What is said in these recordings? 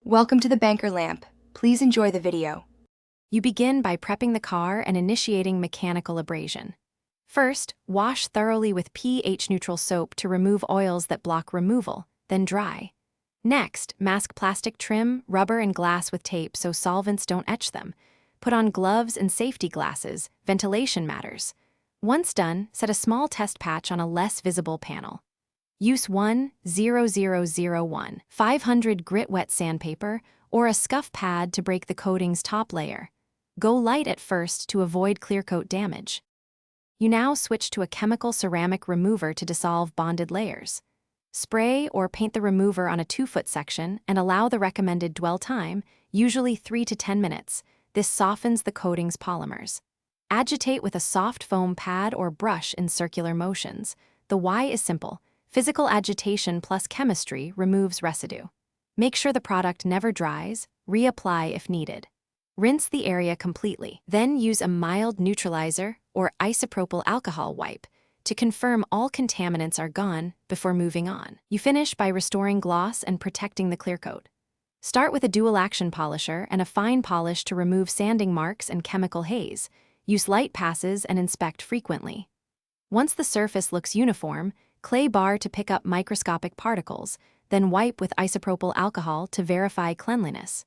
Welcome to the banker lamp. Please enjoy the video. You begin by prepping the car and initiating mechanical abrasion. First, wash thoroughly with pH-neutral soap to remove oils that block removal, then dry. Next, mask plastic trim, rubber, and glass with tape so solvents don't etch them. Put on gloves and safety glasses. Ventilation matters. Once done, set a small test patch on a less visible panel. Use 10001 500 grit wet sandpaper or a scuff pad to break the coating's top layer. Go light at first to avoid clear coat damage. You now switch to a chemical ceramic remover to dissolve bonded layers. Spray or paint the remover on a 2-foot section and allow the recommended dwell time, usually 3 to 10 minutes. This softens the coating's polymers. Agitate with a soft foam pad or brush in circular motions. The why is simple. Physical agitation plus chemistry removes residue. Make sure the product never dries. Reapply if needed. Rinse the area completely. Then use a mild neutralizer or isopropyl alcohol wipe to confirm all contaminants are gone before moving on. You finish by restoring gloss and protecting the clear coat. Start with a dual-action polisher and a fine polish to remove sanding marks and chemical haze. Use light passes and inspect frequently. Once the surface looks uniform, clay bar to pick up microscopic particles, then wipe with isopropyl alcohol to verify cleanliness.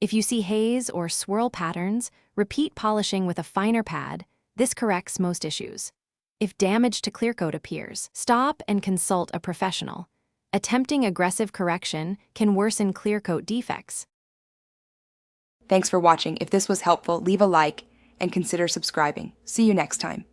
If you see haze or swirl patterns, repeat polishing with a finer pad. This corrects most issues. If damage to clear coat appears, stop and consult a professional. Attempting aggressive correction can worsen clear coat defects. Thanks for watching. If this was helpful, leave a like and consider subscribing. See you next time.